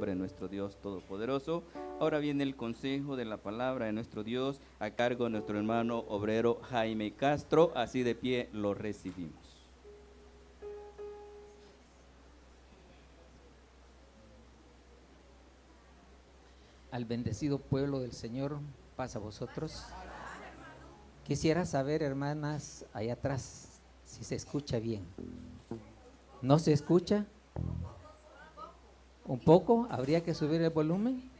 nombre de nuestro Dios Todopoderoso. Ahora viene el consejo de la palabra de nuestro Dios a cargo de nuestro hermano obrero Jaime Castro. Así de pie lo recibimos. Al bendecido pueblo del Señor, paz a vosotros. Quisiera saber, hermanas, allá atrás, si se escucha bien. ¿No se escucha? ¿Un poco? ¿Habría que subir el volumen?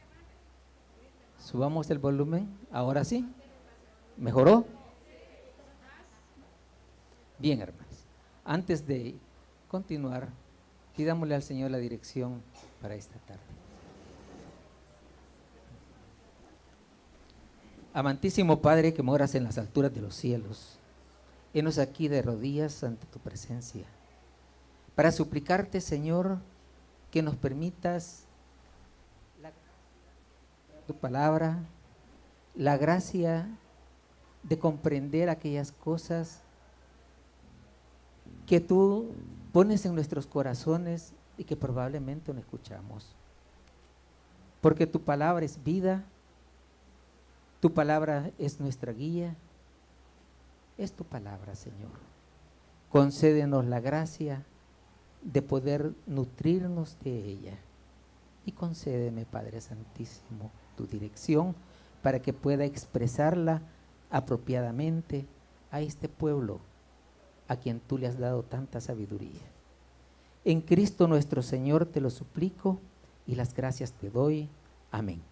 Subamos el volumen. ¿Ahora sí? ¿Mejoró? Bien, hermanos. Antes de continuar, pidámosle al Señor la dirección para esta tarde. Amantísimo Padre que moras en las alturas de los cielos, henos aquí de rodillas ante tu presencia, para suplicarte, Señor, que nos permitas tu palabra, la gracia de comprender aquellas cosas que tú pones en nuestros corazones y que probablemente no escuchamos. Porque tu palabra es vida, tu palabra es nuestra guía, es tu palabra, Señor. Concédenos la gracia de poder nutrirnos de ella. Y concédeme, Padre Santísimo, tu dirección para que pueda expresarla apropiadamente a este pueblo a quien tú le has dado tanta sabiduría. En Cristo nuestro Señor te lo suplico y las gracias te doy. Amén.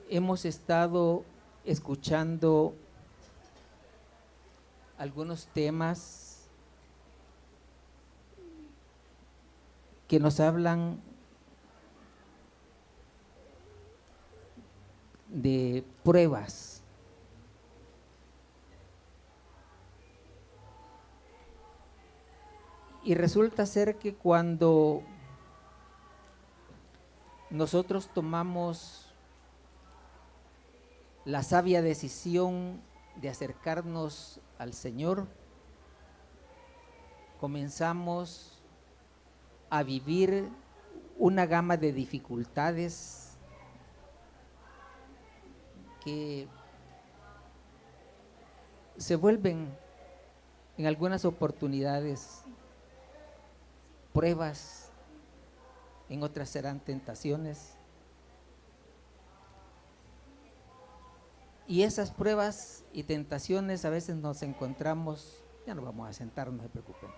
Hemos estado escuchando algunos temas que nos hablan de pruebas. Y resulta ser que cuando nosotros tomamos la sabia decisión de acercarnos al Señor, comenzamos a vivir una gama de dificultades que se vuelven en algunas oportunidades pruebas, en otras serán tentaciones. Y esas pruebas y tentaciones a veces nos encontramos, ya no vamos a sentarnos, no se preocupen.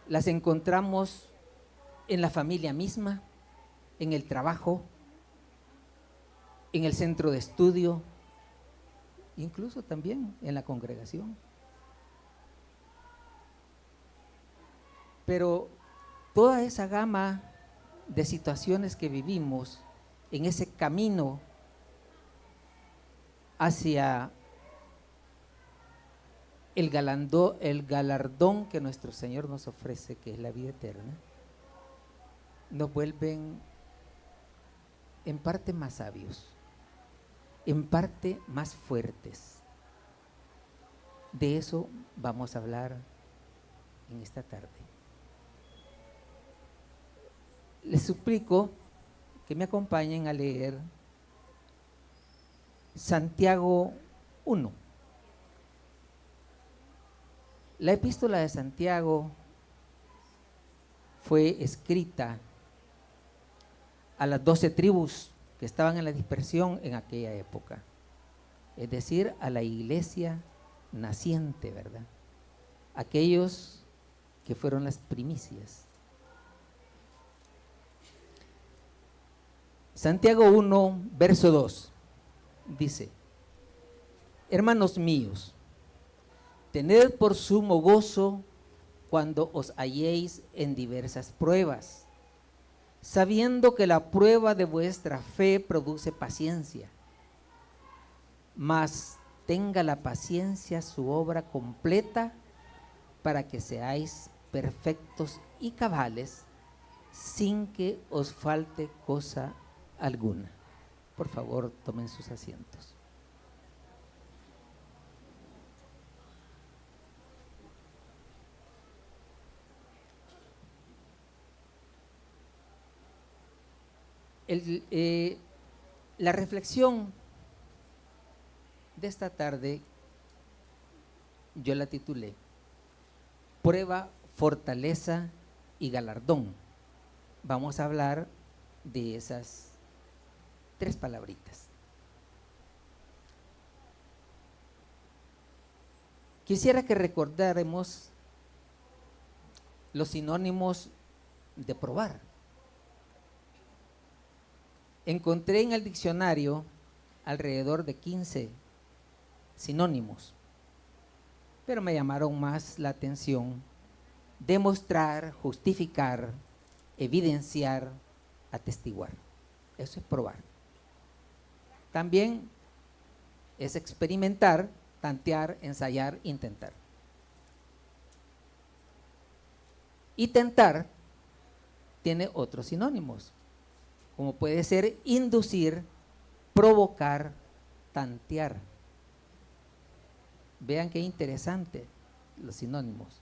Las encontramos en la familia misma, en el trabajo, en el centro de estudio, incluso también en la congregación. Pero toda esa gama de situaciones que vivimos en ese camino hacia el galardón que nuestro Señor nos ofrece, que es la vida eterna, nos vuelven en parte más sabios, en parte más fuertes. De eso vamos a hablar en esta tarde. Les suplico que me acompañen a leer Santiago 1. La epístola de Santiago fue escrita a las 12 tribus que estaban en la dispersión en aquella época, es decir, a la iglesia naciente, ¿verdad? Aquellos que fueron las primicias. Santiago 1, verso 2. Dice: hermanos míos, tened por sumo gozo cuando os halléis en diversas pruebas, sabiendo que la prueba de vuestra fe produce paciencia. Mas tenga la paciencia su obra completa, para que seáis perfectos y cabales, sin que os falte cosa alguna. Por favor, tomen sus asientos. La reflexión de esta tarde yo la titulé Prueba, fortaleza y galardón. Vamos a hablar de esas 3 palabritas. Quisiera que recordáramos los sinónimos de probar. Encontré en el diccionario alrededor de 15 sinónimos, pero me llamaron más la atención demostrar, justificar, evidenciar, atestiguar. Eso es probar. También es experimentar, tantear, ensayar, intentar. Y tentar tiene otros sinónimos, como puede ser inducir, provocar, tantear. Vean qué interesante los sinónimos.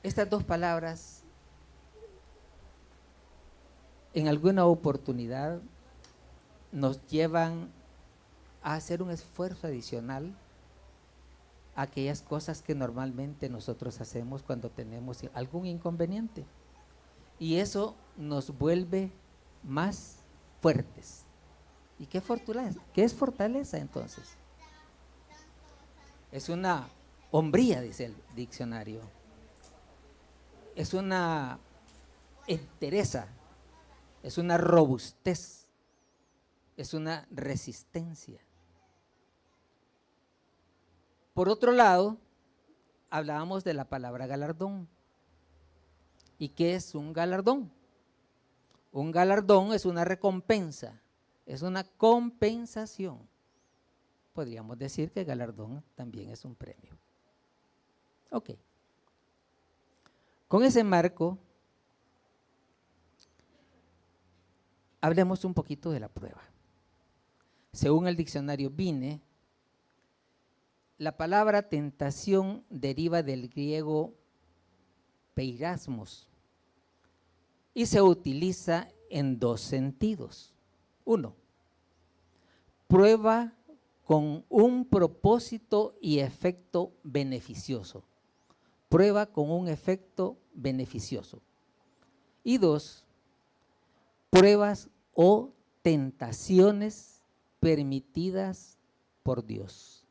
Estas 2 palabras en alguna oportunidad nos llevan a hacer un esfuerzo adicional a aquellas cosas que normalmente nosotros hacemos cuando tenemos algún inconveniente. Y eso nos vuelve más fuertes. ¿Y qué fortaleza? ¿Qué es fortaleza entonces? Es una hombría, dice el diccionario. Es una entereza, es una robustez, es una resistencia. Por otro lado, hablábamos de la palabra galardón. ¿Y qué es un galardón? Un galardón es una recompensa, es una compensación. Podríamos decir que galardón también es un premio. Ok. Con ese marco, hablemos un poquito de la prueba. Según el diccionario Vine, la palabra tentación deriva del griego peirasmos y se utiliza en 2 sentidos. 1, prueba con un propósito y efecto beneficioso. Prueba con un efecto beneficioso. Y 2, pruebas o tentaciones permitidas por Dios.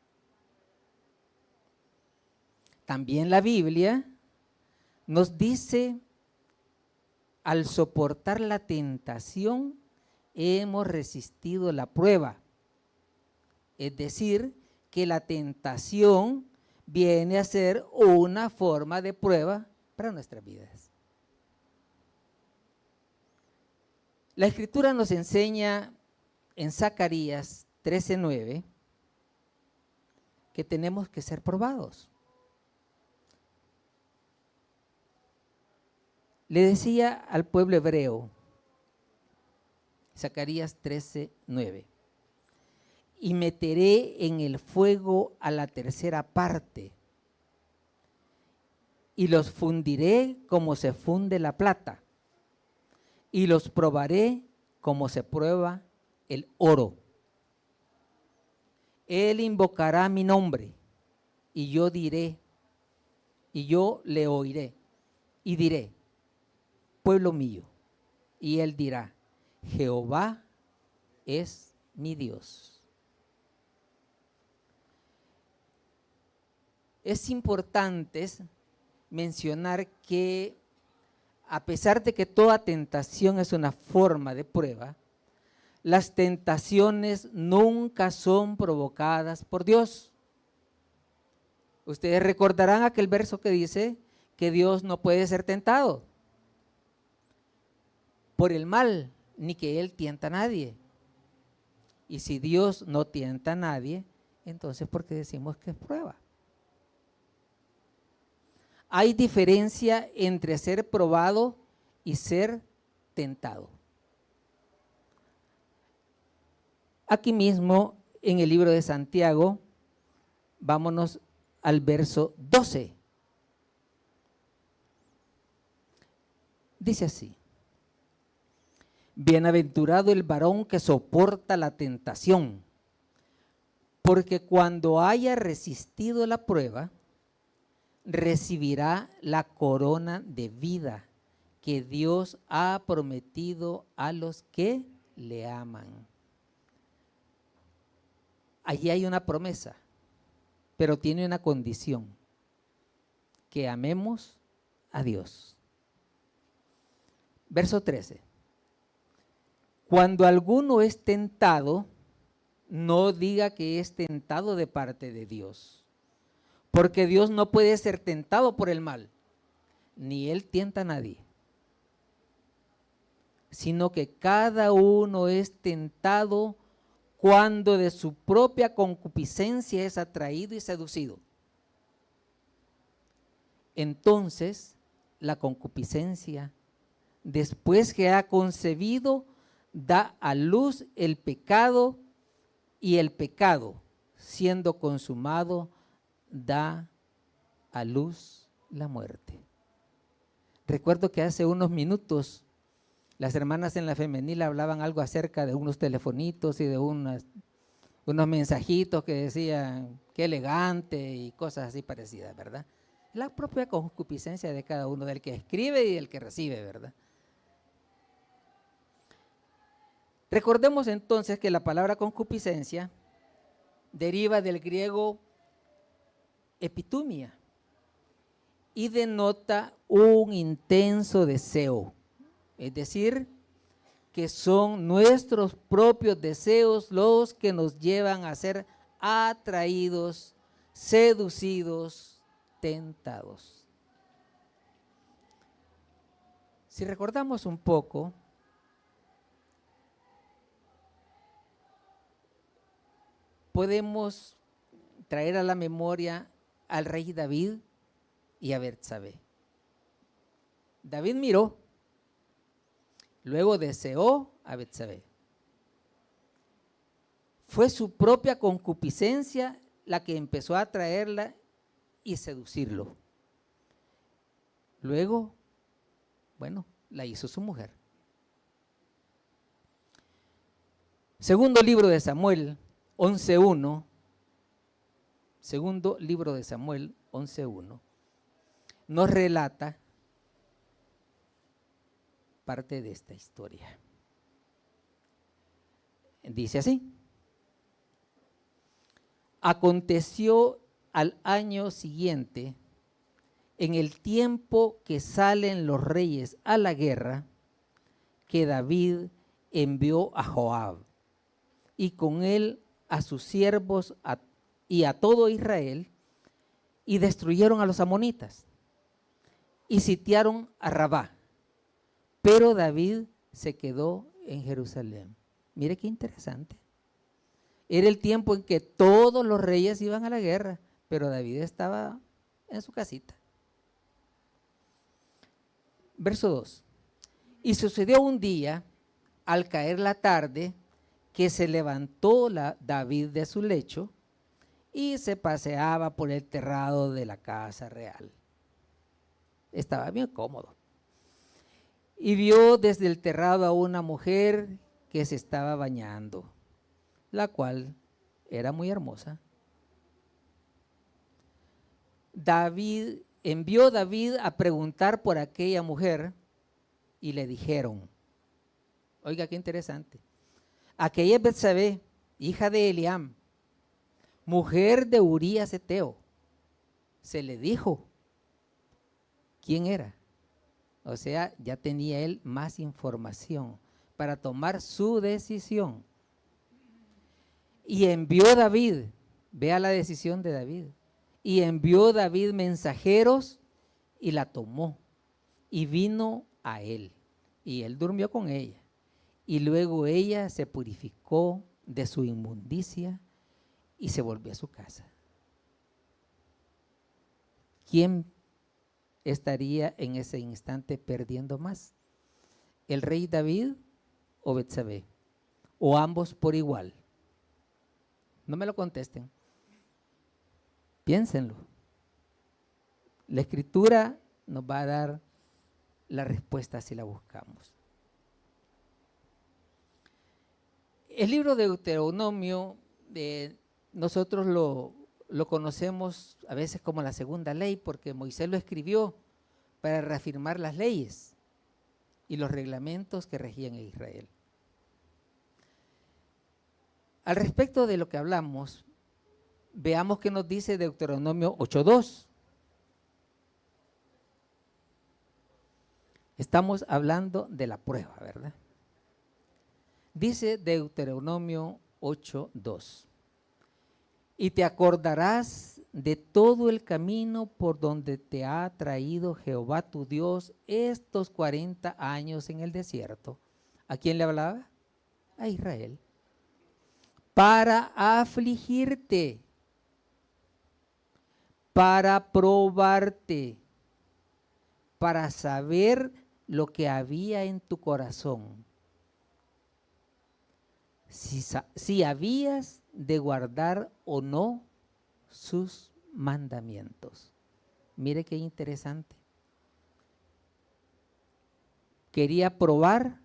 También la Biblia nos dice, al soportar la tentación, hemos resistido la prueba. Es decir, que la tentación viene a ser una forma de prueba para nuestras vidas. La Escritura nos enseña en Zacarías 13:9 que tenemos que ser probados. Le decía al pueblo hebreo, Zacarías 13:9, y meteré en el fuego a la tercera parte, y los fundiré como se funde la plata, y los probaré como se prueba el oro. Él invocará mi nombre, y yo diré, y yo le oiré, y diré, pueblo mío, y él dirá, Jehová es mi Dios. Es importante mencionar que a pesar de que toda tentación es una forma de prueba, las tentaciones nunca son provocadas por Dios. Ustedes recordarán aquel verso que dice que Dios no puede ser tentado por el mal, ni que Él tienta a nadie. Y si Dios no tienta a nadie, entonces ¿por qué decimos que es prueba? Hay diferencia entre ser probado y ser tentado. Aquí mismo en el libro de Santiago, vámonos al verso 12. Dice así: bienaventurado el varón que soporta la tentación, porque cuando haya resistido la prueba, recibirá la corona de vida que Dios ha prometido a los que le aman. Allí hay una promesa, pero tiene una condición: que amemos a Dios. Verso 13. Cuando alguno es tentado, no diga que es tentado de parte de Dios, porque Dios no puede ser tentado por el mal, ni Él tienta a nadie, sino que cada uno es tentado cuando de su propia concupiscencia es atraído y seducido. Entonces, la concupiscencia, después que ha concebido, da a luz el pecado, y el pecado, siendo consumado, da a luz la muerte. Recuerdo que hace unos minutos las hermanas en la femenil hablaban algo acerca de unos telefonitos y de unos mensajitos que decían qué elegante y cosas así parecidas, ¿verdad? La propia concupiscencia de cada uno, del que escribe y del que recibe, ¿verdad? Recordemos entonces que la palabra concupiscencia deriva del griego epitumia y denota un intenso deseo, es decir, que son nuestros propios deseos los que nos llevan a ser atraídos, seducidos, tentados. Si recordamos un poco, podemos traer a la memoria al rey David y a Betsabé. David miró, luego deseó a Betsabé. Fue su propia concupiscencia la que empezó a atraerla y seducirlo. Luego, bueno, la hizo su mujer. Segundo libro de Samuel 11:1. Segundo libro de Samuel 11:1 nos relata parte de esta historia. Dice así: aconteció al año siguiente, en el tiempo que salen los reyes a la guerra, que David envió a Joab y con él a sus siervos y a todo Israel, y destruyeron a los amonitas y sitiaron a Rabá, pero David se quedó en Jerusalén. Mire qué interesante. Era el tiempo en que todos los reyes iban a la guerra, pero David estaba en su casita. Verso 2. Y sucedió un día, al caer la tarde, que se levantó David de su lecho y se paseaba por el terrado de la casa real. Estaba bien cómodo. Y vio desde el terrado a una mujer que se estaba bañando, la cual era muy hermosa. Envió David a preguntar por aquella mujer y le dijeron, oiga qué interesante, aquella es Betsabé, hija de Eliam, mujer de Urías Eteo. Se le dijo quién era. O sea, ya tenía él más información para tomar su decisión. Y envió David, vea la decisión de David, y envió David mensajeros y la tomó y vino a él. Y él durmió con ella. Y luego ella se purificó de su inmundicia y se volvió a su casa. ¿Quién estaría en ese instante perdiendo más? ¿El rey David o Betsabé? ¿O ambos por igual? No me lo contesten. Piénsenlo. La Escritura nos va a dar la respuesta si la buscamos. El libro de Deuteronomio, nosotros lo conocemos a veces como la segunda ley, porque Moisés lo escribió para reafirmar las leyes y los reglamentos que regían a Israel. Al respecto de lo que hablamos, veamos qué nos dice Deuteronomio 8:2. Estamos hablando de la prueba, ¿verdad? Dice Deuteronomio 8:2. Y te acordarás de todo el camino por donde te ha traído Jehová tu Dios estos 40 años en el desierto. ¿A quién le hablaba? A Israel. Para afligirte, para probarte, para saber lo que había en tu corazón. Si habías de guardar o no sus mandamientos. Mire qué interesante. Quería probar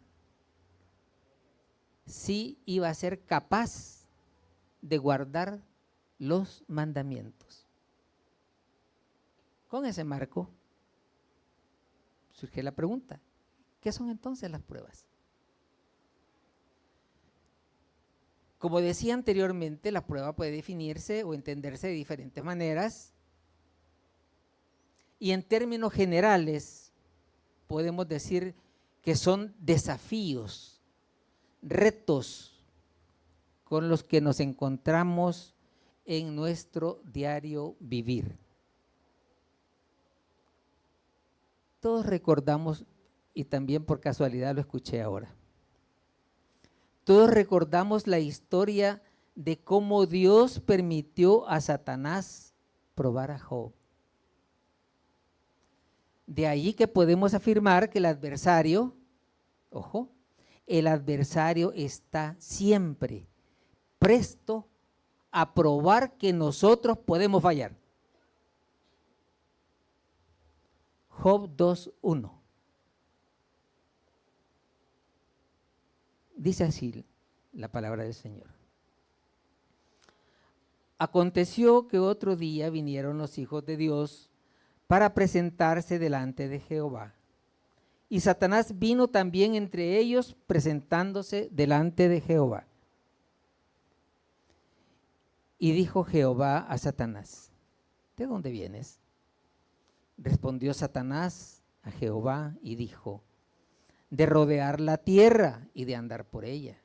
si iba a ser capaz de guardar los mandamientos. Con ese marco surge la pregunta, ¿qué son entonces las pruebas? Como decía anteriormente, la prueba puede definirse o entenderse de diferentes maneras y en términos generales podemos decir que son desafíos, retos con los que nos encontramos en nuestro diario vivir. Todos recordamos, y también por casualidad lo escuché ahora, todos recordamos la historia de cómo Dios permitió a Satanás probar a Job. De allí que podemos afirmar que el adversario, ojo, el adversario está siempre presto a probar que nosotros podemos fallar. Job 2:1. Dice así la palabra del Señor. Aconteció que otro día vinieron los hijos de Dios para presentarse delante de Jehová. Y Satanás vino también entre ellos presentándose delante de Jehová. Y dijo Jehová a Satanás, ¿de dónde vienes? Respondió Satanás a Jehová y dijo, de rodear la tierra y de andar por ella.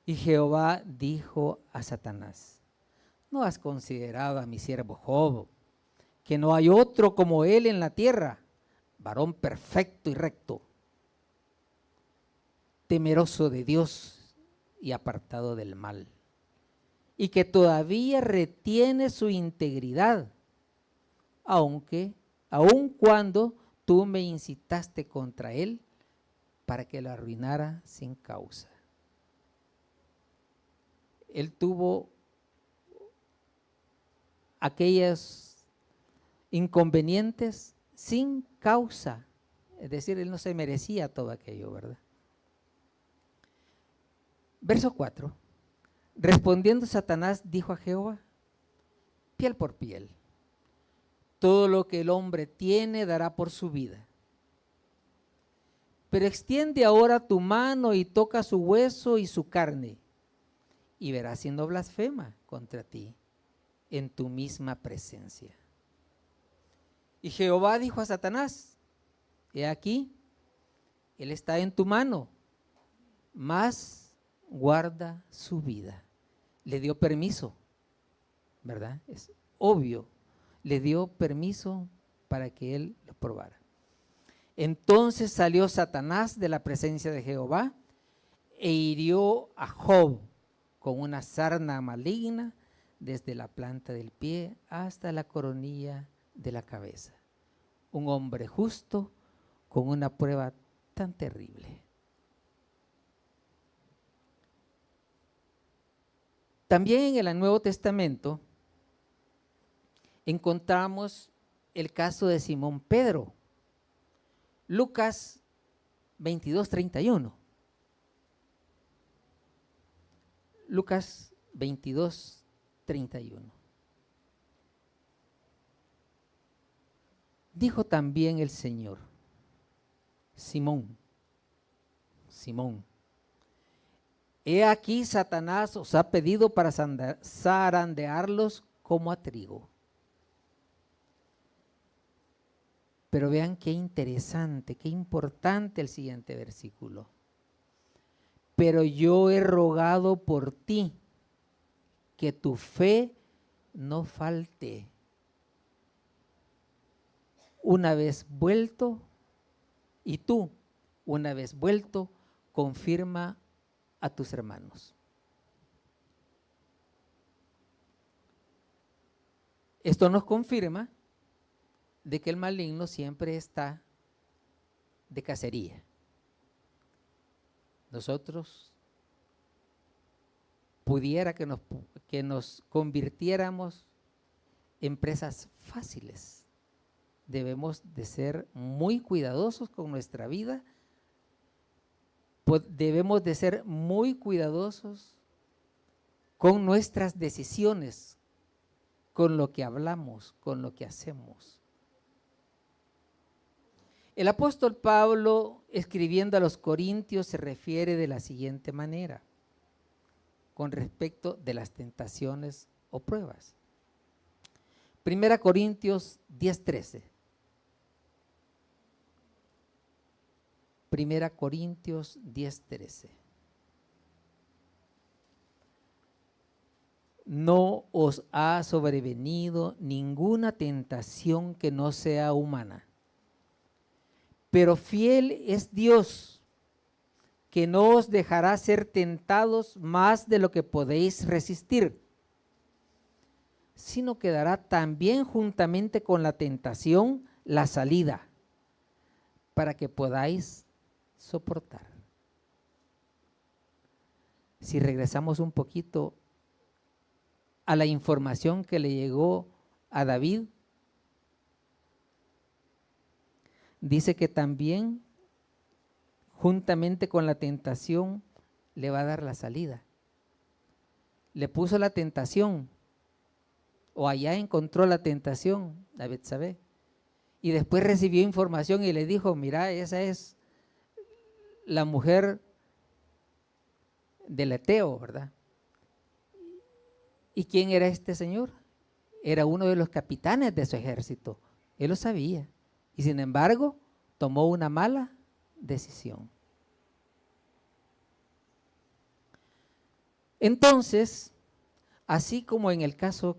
Y Jehová dijo a Satanás, ¿no has considerado a mi siervo Job, que no hay otro como él en la tierra, varón perfecto y recto, temeroso de Dios y apartado del mal, y que todavía retiene su integridad, aun cuando tú me incitaste contra él para que lo arruinara sin causa? Él tuvo aquellos inconvenientes sin causa, es decir, él no se merecía todo aquello, ¿verdad? Verso 4. Respondiendo Satanás dijo a Jehová, piel por piel, todo lo que el hombre tiene dará por su vida. Pero extiende ahora tu mano y toca su hueso y su carne, y verás si no blasfema contra ti en tu misma presencia. Y Jehová dijo a Satanás, he aquí, él está en tu mano, mas guarda su vida. Le dio permiso, ¿verdad? Es obvio, le dio permiso para que él lo probara. Entonces salió Satanás de la presencia de Jehová e hirió a Job con una sarna maligna desde la planta del pie hasta la coronilla de la cabeza. Un hombre justo con una prueba tan terrible. También en el Nuevo Testamento encontramos el caso de Simón Pedro. Lucas 22:31. Lucas 22:31. Dijo también el Señor: Simón, Simón, he aquí Satanás os ha pedido para zarandearlos como a trigo. Pero vean qué interesante, qué importante el siguiente versículo. Pero yo he rogado por ti que tu fe no falte. Una vez vuelto, y tú, una vez vuelto, confirma a tus hermanos. Esto nos confirma de que el maligno siempre está de cacería. Nosotros pudiera que nos convirtiéramos en presas fáciles. Debemos de ser muy cuidadosos con nuestra vida. Debemos de ser muy cuidadosos con nuestras decisiones, con lo que hablamos, con lo que hacemos. El apóstol Pablo, escribiendo a los Corintios, se refiere de la siguiente manera con respecto de las tentaciones o pruebas. 1 Corintios 10:13. 1 Corintios 10:13. No os ha sobrevenido ninguna tentación que no sea humana, pero fiel es Dios, que no os dejará ser tentados más de lo que podéis resistir, sino que dará también juntamente con la tentación la salida, para que podáis soportar. Si regresamos un poquito a la información que le llegó a David, dice que también juntamente con la tentación le va a dar la salida. Le puso la tentación, o allá encontró la tentación a Betsabé, y después recibió información y le dijo: mira, esa es la mujer del Eteo, ¿verdad? ¿Y quién era este señor? Era uno de los capitanes de su ejército. Él lo sabía, y sin embargo tomó una mala decisión. Entonces, así como en el caso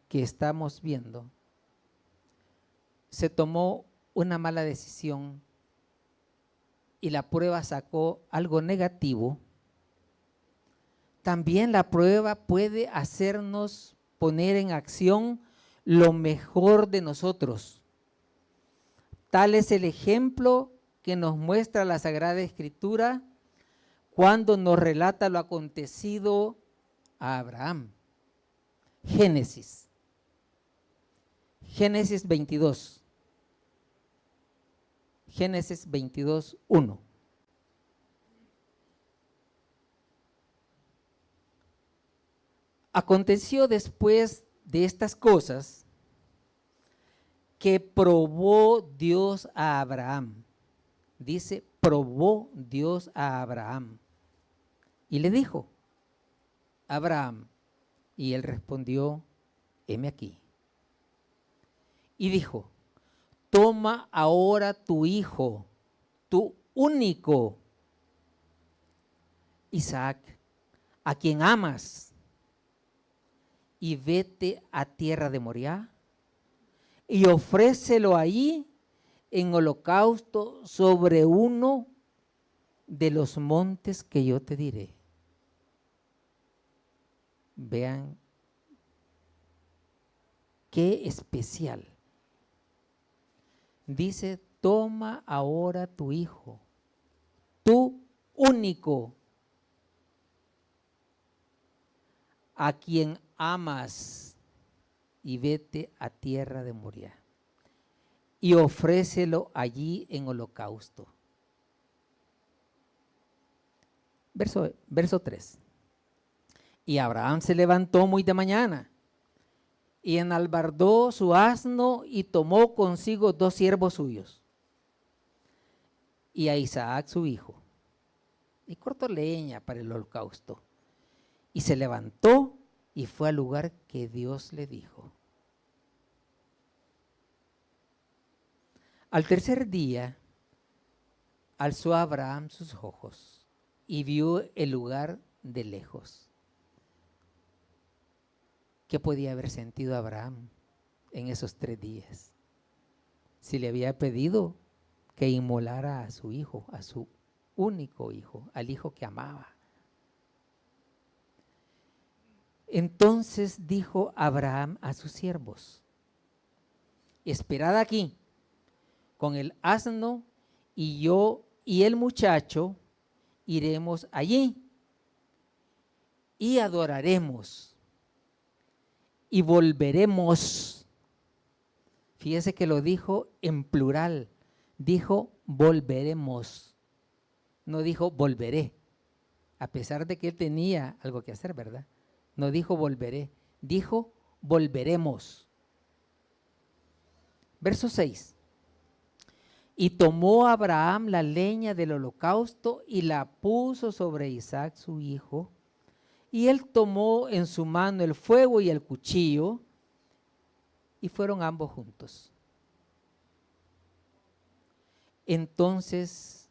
que estamos viendo, se tomó una mala decisión y la prueba sacó algo negativo, también la prueba puede hacernos poner en acción lo mejor de nosotros. Tal es el ejemplo que nos muestra la Sagrada Escritura cuando nos relata lo acontecido a Abraham. Génesis 22. Génesis 22:1. Aconteció después de estas cosas que probó Dios a Abraham. Dice, probó Dios a Abraham. Y le dijo: Abraham. Y él respondió: heme aquí. Y dijo: toma ahora tu hijo, tu único, Isaac, a quien amas, y vete a tierra de Moriah y ofrécelo ahí en holocausto sobre uno de los montes que yo te diré. Vean qué especial. Dice toma ahora tu hijo, tu único, a quien amas, y vete a tierra de Moria y ofrécelo allí en holocausto. Verso 3. Y Abraham se levantó muy de mañana y enalbardó su asno y tomó consigo 2 siervos suyos y a Isaac su hijo, y cortó leña para el holocausto. Y se levantó y fue al lugar que Dios le dijo. Al tercer día alzó Abraham sus ojos y vio el lugar de lejos. ¿Qué podía haber sentido Abraham en esos 3 días? Si le había pedido que inmolara a su hijo, a su único hijo, al hijo que amaba. Entonces dijo Abraham a sus siervos: esperad aquí con el asno, y yo y el muchacho iremos allí y adoraremos y volveremos. Fíjese que lo dijo en plural, dijo volveremos, no dijo volveré, a pesar de que él tenía algo que hacer, ¿verdad? No dijo volveré, dijo volveremos. Verso 6. Y tomó Abraham la leña del holocausto y la puso sobre Isaac su hijo, y él tomó en su mano el fuego y el cuchillo, y fueron ambos juntos. Entonces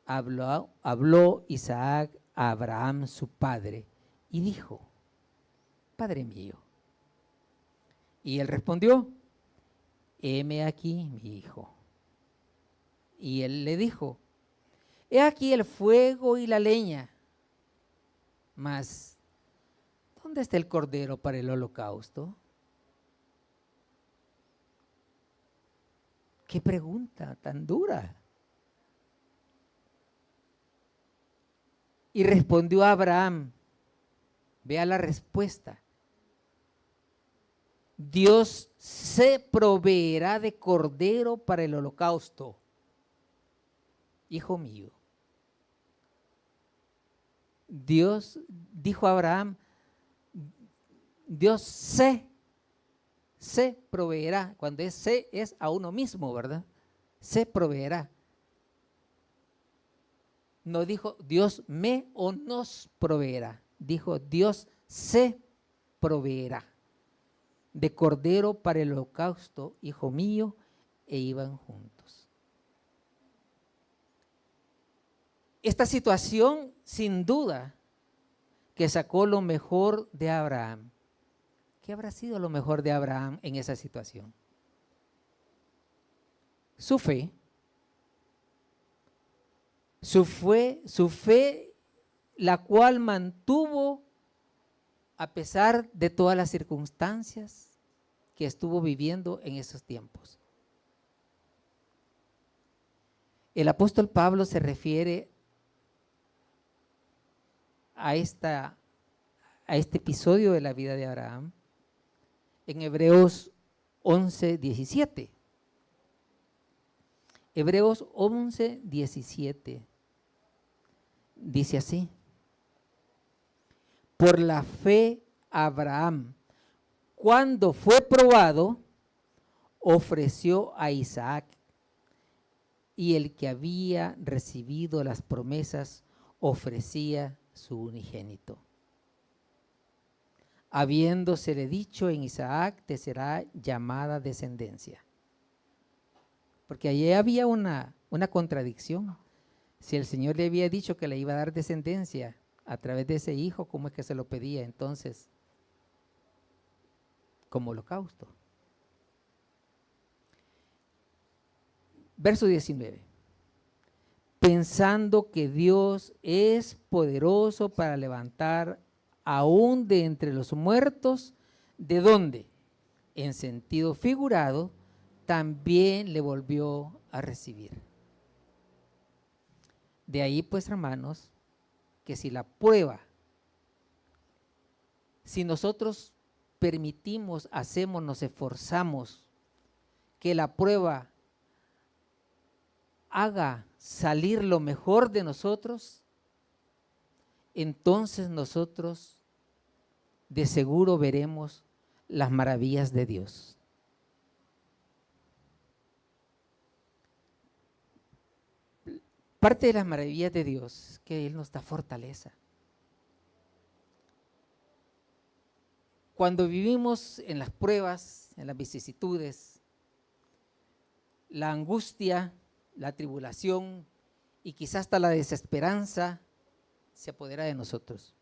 habló Isaac a Abraham su padre y dijo: Padre mío. Y él respondió: heme aquí, mi hijo. Y él le dijo: he aquí el fuego y la leña, mas ¿dónde está el cordero para el holocausto? Qué pregunta tan dura. Y respondió Abraham, vea la respuesta: Dios se proveerá de cordero para el holocausto. Hijo mío. Dios, dijo Abraham, Dios se proveerá. Cuando es se, es a uno mismo, ¿verdad? Se proveerá. No dijo Dios me o nos proveerá. Dijo Dios se proveerá de cordero para el holocausto, hijo mío, e iban juntos. Esta situación, sin duda, que sacó lo mejor de Abraham. ¿Qué habrá sido lo mejor de Abraham en esa situación? Su fe. Su fe, la cual mantuvo a pesar de todas las circunstancias que estuvo viviendo en esos tiempos. El apóstol Pablo se refiere a este episodio de la vida de Abraham en Hebreos 11:17. Hebreos 11:17 dice así: por la fe Abraham, cuando fue probado, ofreció a Isaac, y el que había recibido las promesas ofrecía su unigénito, habiéndosele dicho: en Isaac te será llamada descendencia. Porque allí había una contradicción. Si el Señor le había dicho que le iba a dar descendencia a través de ese hijo, ¿cómo es que se lo pedía entonces como holocausto? Verso 19. Pensando que Dios es poderoso para levantar aún de entre los muertos, ¿de dónde? En sentido figurado, también le volvió a recibir. De ahí pues, hermanos, que si la prueba, si nosotros permitimos, hacemos, nos esforzamos, que la prueba haga salir lo mejor de nosotros, entonces nosotros de seguro veremos las maravillas de Dios. Parte de las maravillas de Dios es que Él nos da fortaleza. Cuando vivimos en las pruebas, en las vicisitudes, la angustia, la tribulación y quizás hasta la desesperanza se apodera de nosotros.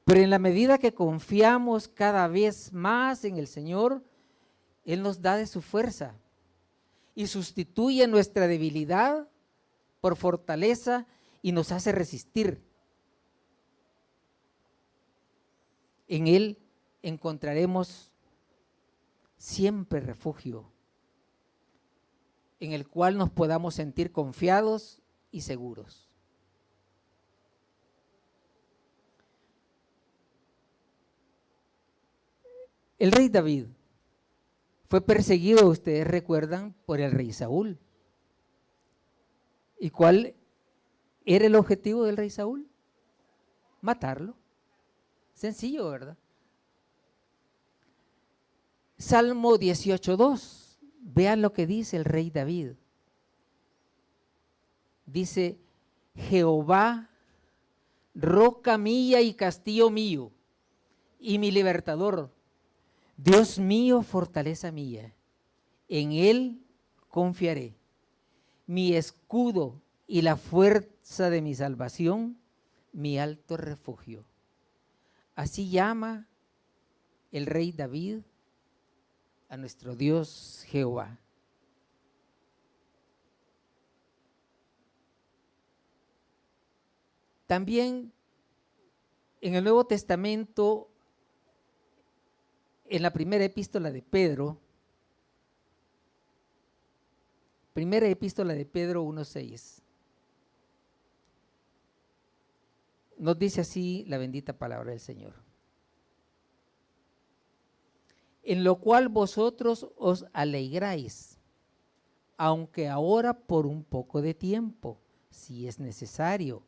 Pero en la medida que confiamos cada vez más en el Señor, Él nos da de su fuerza y sustituye nuestra debilidad por fortaleza y nos hace resistir. En Él encontraremos siempre refugio, en el cual nos podamos sentir confiados y seguros. El rey David fue perseguido, ustedes recuerdan, por el rey Saúl. ¿Y cuál era el objetivo del rey Saúl? Matarlo. Sencillo, ¿verdad? Salmo 18:2. Vean lo que dice el rey David. Dice: Jehová, roca mía y castillo mío, y mi libertador, Dios mío, fortaleza mía, en Él confiaré, mi escudo y la fuerza de mi salvación, mi alto refugio. Así llama el rey David a nuestro Dios Jehová. También en el Nuevo Testamento, en la primera epístola de Pedro, 1:6, nos dice así la bendita palabra del Señor: en lo cual vosotros os alegráis, aunque ahora por un poco de tiempo, si es necesario,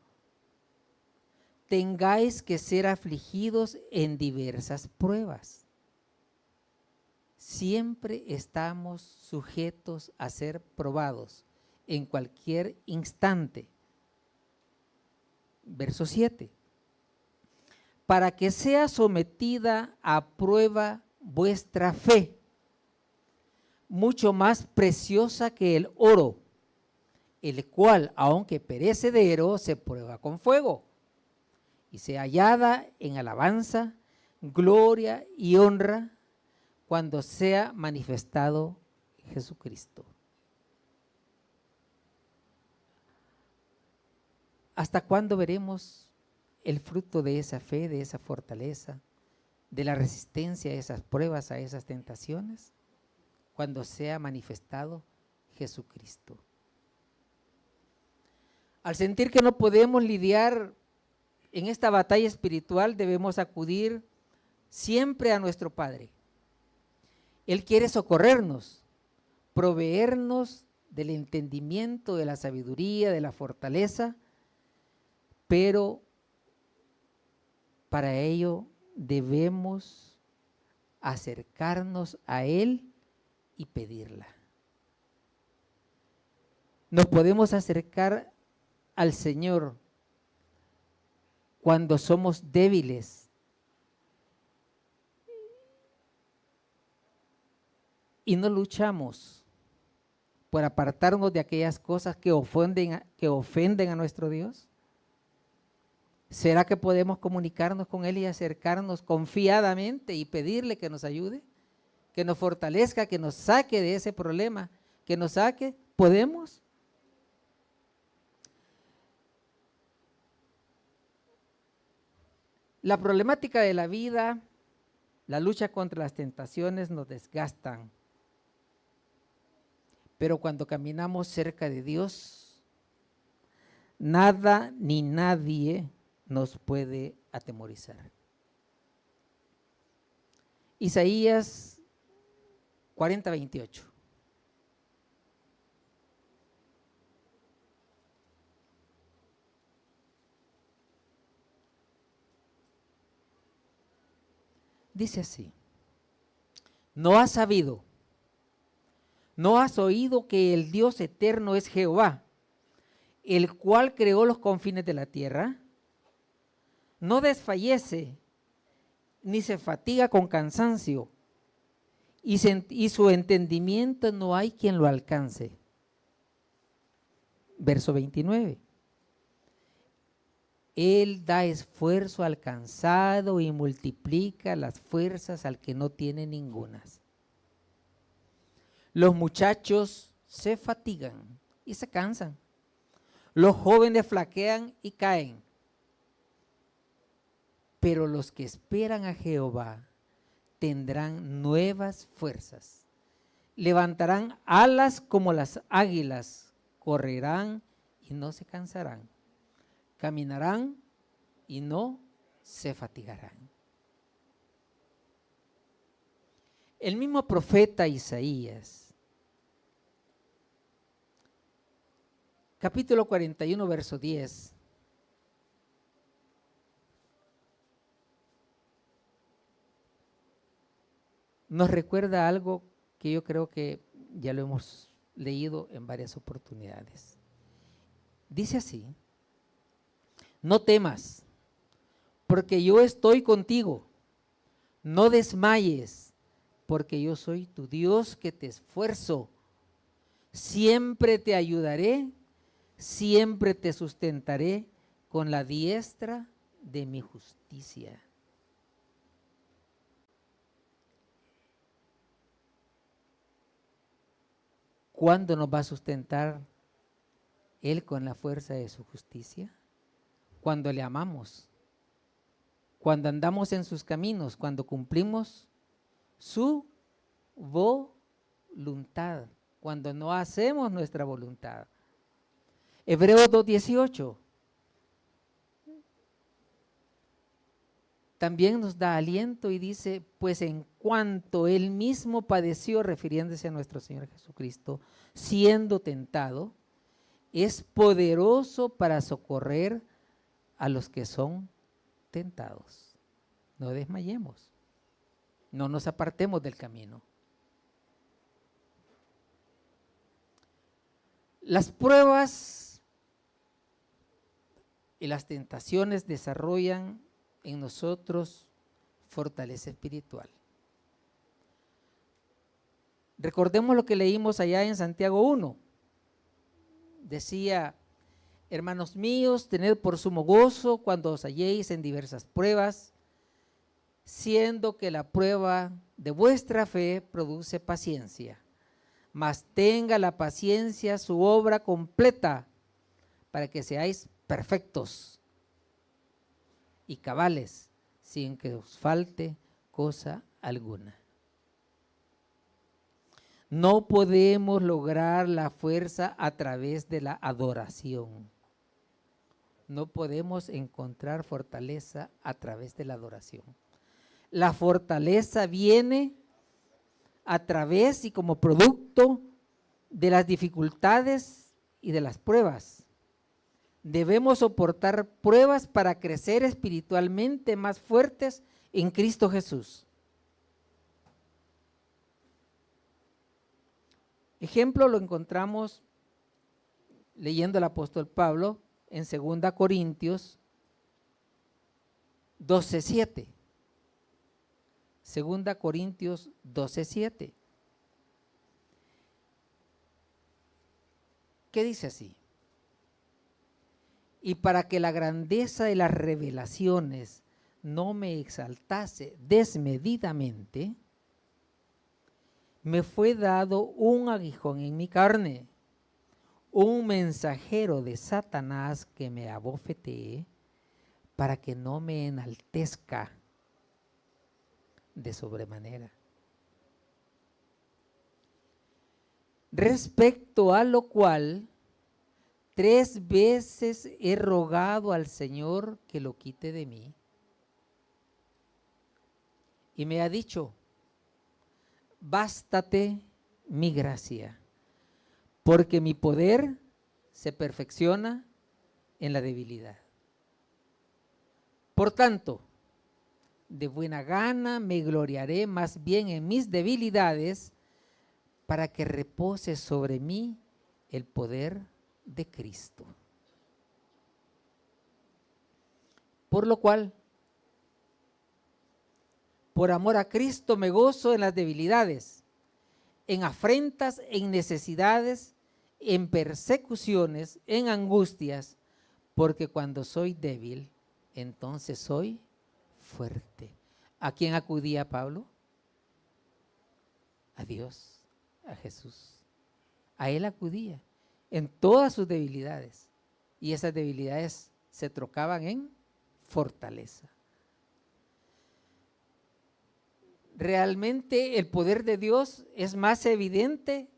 tengáis que ser afligidos en diversas pruebas. Siempre estamos sujetos a ser probados en cualquier instante. Verso 7. Para que sea sometida a prueba vuestra fe, mucho más preciosa que el oro, el cual, aunque perecedero, se prueba con fuego, y sea hallada en alabanza, gloria y honra cuando sea manifestado Jesucristo. ¿Hasta cuándo veremos el fruto de esa fe, de esa fortaleza, de la resistencia a esas pruebas, a esas tentaciones? Cuando sea manifestado Jesucristo. Al sentir que no podemos lidiar en esta batalla espiritual, debemos acudir siempre a nuestro Padre. Él quiere socorrernos, proveernos del entendimiento, de la sabiduría, de la fortaleza, pero para ello debemos acercarnos a Él y pedirla. Nos podemos acercar al Señor cuando somos débiles y no luchamos por apartarnos de aquellas cosas que ofenden a nuestro Dios. ¿Será que podemos comunicarnos con Él y acercarnos confiadamente y pedirle que nos ayude, que nos fortalezca, que nos saque de ese problema, que nos saque? ¿Podemos? La problemática de la vida, la lucha contra las tentaciones nos desgastan. Pero cuando caminamos cerca de Dios, nada ni nadie nos puede atemorizar. Isaías 40:28. Dice así: ¿no has sabido? ¿No has oído que el Dios eterno es Jehová, el cual creó los confines de la tierra? No desfallece, ni se fatiga con cansancio, y su entendimiento no hay quien lo alcance. Verso 29. Él da esfuerzo al cansado y multiplica las fuerzas al que no tiene ningunas. Los muchachos se fatigan y se cansan. Los jóvenes flaquean y caen. Pero los que esperan a Jehová tendrán nuevas fuerzas. Levantarán alas como las águilas, correrán y no se cansarán. Caminarán y no se fatigarán. El mismo profeta Isaías, capítulo 41, verso 10, nos recuerda algo que yo creo que ya lo hemos leído en varias oportunidades. Dice así: no temas, porque yo estoy contigo. No desmayes, porque yo soy tu Dios que te esfuerzo. Siempre te ayudaré, siempre te sustentaré con la diestra de mi justicia. ¿Cuándo nos va a sustentar Él con la fuerza de su justicia? Cuando le amamos, cuando andamos en sus caminos, cuando cumplimos su voluntad, cuando no hacemos nuestra voluntad. Hebreos 2:18 también nos da aliento y dice: pues en cuanto Él mismo padeció, refiriéndose a nuestro Señor Jesucristo, siendo tentado, es poderoso para socorrer a los que son tentados. No desmayemos, no nos apartemos del camino. Las pruebas y las tentaciones desarrollan en nosotros fortaleza espiritual. Recordemos lo que leímos allá en Santiago 1. Decía: hermanos míos, tened por sumo gozo cuando os halléis en diversas pruebas, siendo que la prueba de vuestra fe produce paciencia. Mas tenga la paciencia su obra completa, para que seáis perfectos y cabales, sin que os falte cosa alguna. No podemos lograr la fuerza a través de la adoración. No podemos encontrar fortaleza a través de la adoración. La fortaleza viene a través y como producto de las dificultades y de las pruebas. Debemos soportar pruebas para crecer espiritualmente más fuertes en Cristo Jesús. Ejemplo lo encontramos leyendo el apóstol Pablo en 2 Corintios 12:7. 2 Corintios 12:7. ¿Qué dice así? Y para que la grandeza de las revelaciones no me exaltase desmedidamente, me fue dado un aguijón en mi carne, un mensajero de Satanás que me abofetee, para que no me enaltezca de sobremanera. respecto a lo cual 3 veces he rogado al Señor que lo quite de mí. Y me ha dicho, bástate mi gracia, porque mi poder se perfecciona en la debilidad. Por tanto, de buena gana me gloriaré más bien en mis debilidades, para que repose sobre mí el poder de Cristo. Por lo cual, por amor a Cristo me gozo en las debilidades, en afrentas, en necesidades, en persecuciones, en angustias, porque cuando soy débil, entonces soy fuerte. ¿A quién acudía Pablo? A Dios, a Jesús. A Él acudía en todas sus debilidades, y esas debilidades se trocaban en fortaleza. Realmente el poder de Dios es más evidente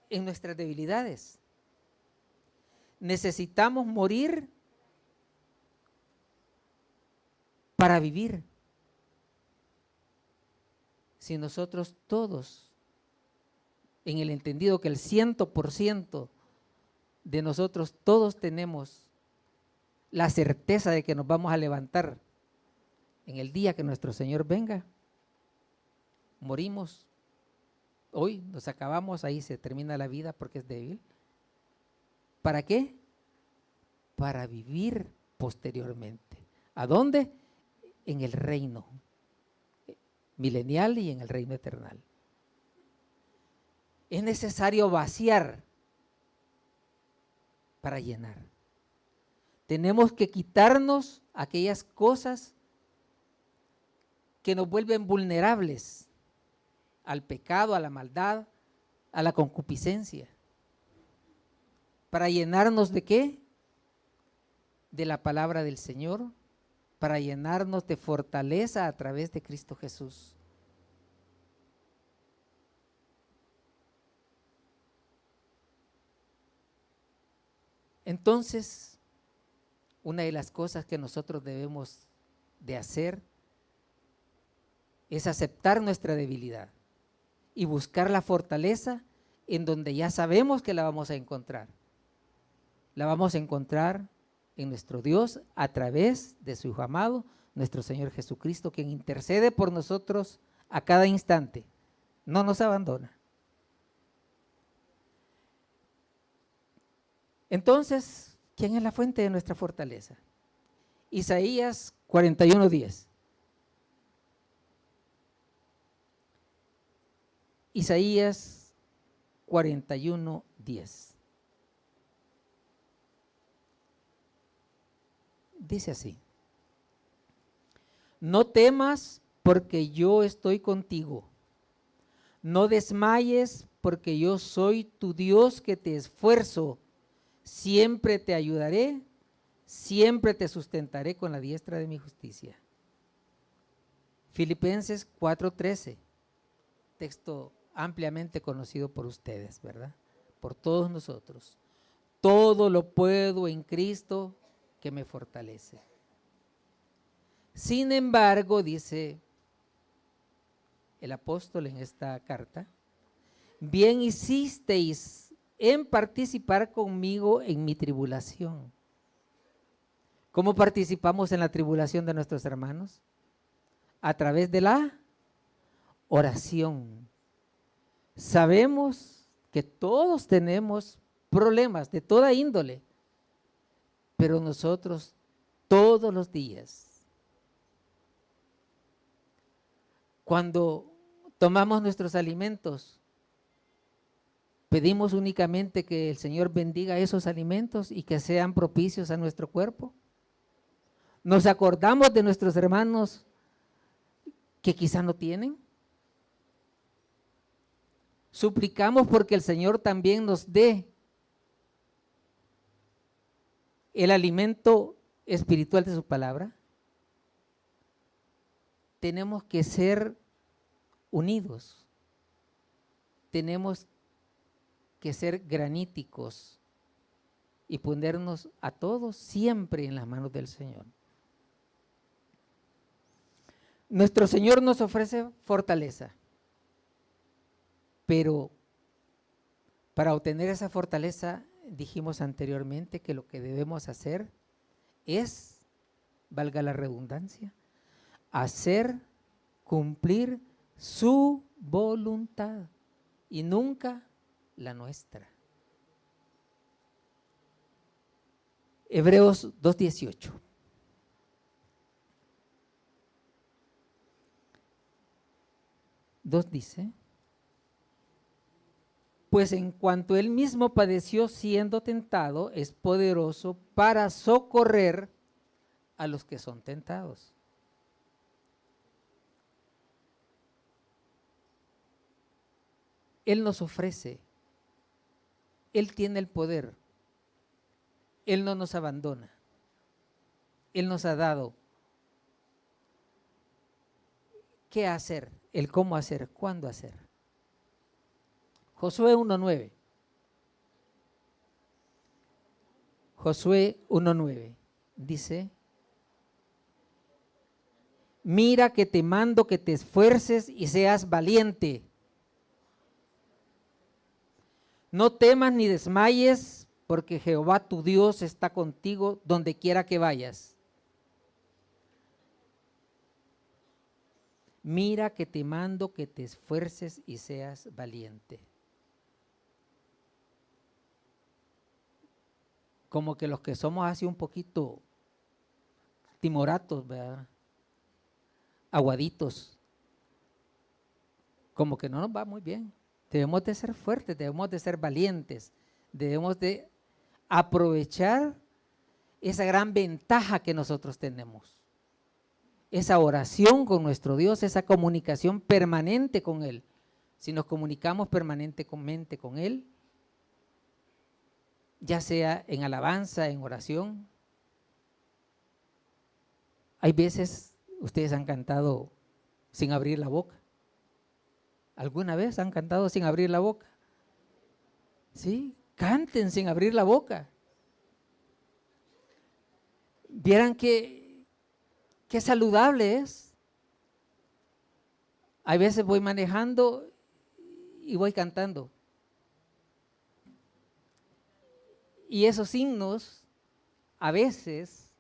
en nuestras debilidades. Necesitamos morir para vivir. Si nosotros todos, en el entendido que el 100% de nosotros todos tenemos la certeza de que nos vamos a levantar en el día que nuestro Señor venga, morimos hoy, nos acabamos, ahí se termina la vida porque es débil. ¿Para qué? Para vivir posteriormente. ¿A dónde? En el reino milenial y en el reino eterno. Es necesario vaciar para llenar. Tenemos que quitarnos aquellas cosas que nos vuelven vulnerables al pecado, a la maldad, a la concupiscencia. ¿Para llenarnos de qué? De la palabra del Señor, para llenarnos de fortaleza a través de Cristo Jesús. Entonces, una de las cosas que nosotros debemos de hacer es aceptar nuestra debilidad y buscar la fortaleza en donde ya sabemos que la vamos a encontrar. La vamos a encontrar en nuestro Dios a través de su Hijo amado, nuestro Señor Jesucristo, quien intercede por nosotros a cada instante, no nos abandona. Entonces, ¿quién es la fuente de nuestra fortaleza? Isaías 41:10. Isaías 41:10. Dice así: no temas porque yo estoy contigo, no desmayes porque yo soy tu Dios que te esfuerzo, siempre te ayudaré, siempre te sustentaré con la diestra de mi justicia. Filipenses 4:13, texto ampliamente conocido por ustedes, ¿verdad? Por todos nosotros. Todo lo puedo en Cristo que me fortalece. Sin embargo, dice el apóstol en esta carta, bien hicisteis en participar conmigo en mi tribulación. ¿Cómo participamos en la tribulación de nuestros hermanos? A través de la oración. Sabemos que todos tenemos problemas de toda índole, pero nosotros todos los días, cuando tomamos nuestros alimentos, pedimos únicamente que el Señor bendiga esos alimentos y que sean propicios a nuestro cuerpo. Nos acordamos de nuestros hermanos que quizá no tienen. Suplicamos porque el Señor también nos dé el alimento espiritual de su palabra. Tenemos que ser unidos. Tenemos que ser graníticos y ponernos a todos siempre en las manos del Señor. Nuestro Señor nos ofrece fortaleza, pero para obtener esa fortaleza, dijimos anteriormente que lo que debemos hacer es, valga la redundancia, hacer cumplir su voluntad y nunca la nuestra. Hebreos 2:18. Dice: pues en cuanto él mismo padeció siendo tentado, es poderoso para socorrer a los que son tentados. Él nos ofrece, Él tiene el poder, Él no nos abandona, Él nos ha dado qué hacer, el cómo hacer, cuándo hacer. Josué 1:9. Josué 1:9 dice: mira que te mando que te esfuerces y seas valiente. No temas ni desmayes, porque Jehová tu Dios está contigo donde quiera que vayas. Mira que te mando que te esfuerces y seas valiente. Como que los que somos así un poquito timoratos, ¿verdad? Aguaditos, como que no nos va muy bien. Debemos de ser fuertes, debemos de ser valientes, debemos de aprovechar esa gran ventaja que nosotros tenemos. Esa oración con nuestro Dios, esa comunicación permanente con Él. Si nos comunicamos permanentemente con Él, ya sea en alabanza, en oración. Hay veces ustedes han cantado sin abrir la boca. ¿Alguna vez han cantado sin abrir la boca? Sí, canten sin abrir la boca. Vieran qué saludable es. Hay veces voy manejando y voy cantando. Y esos himnos a veces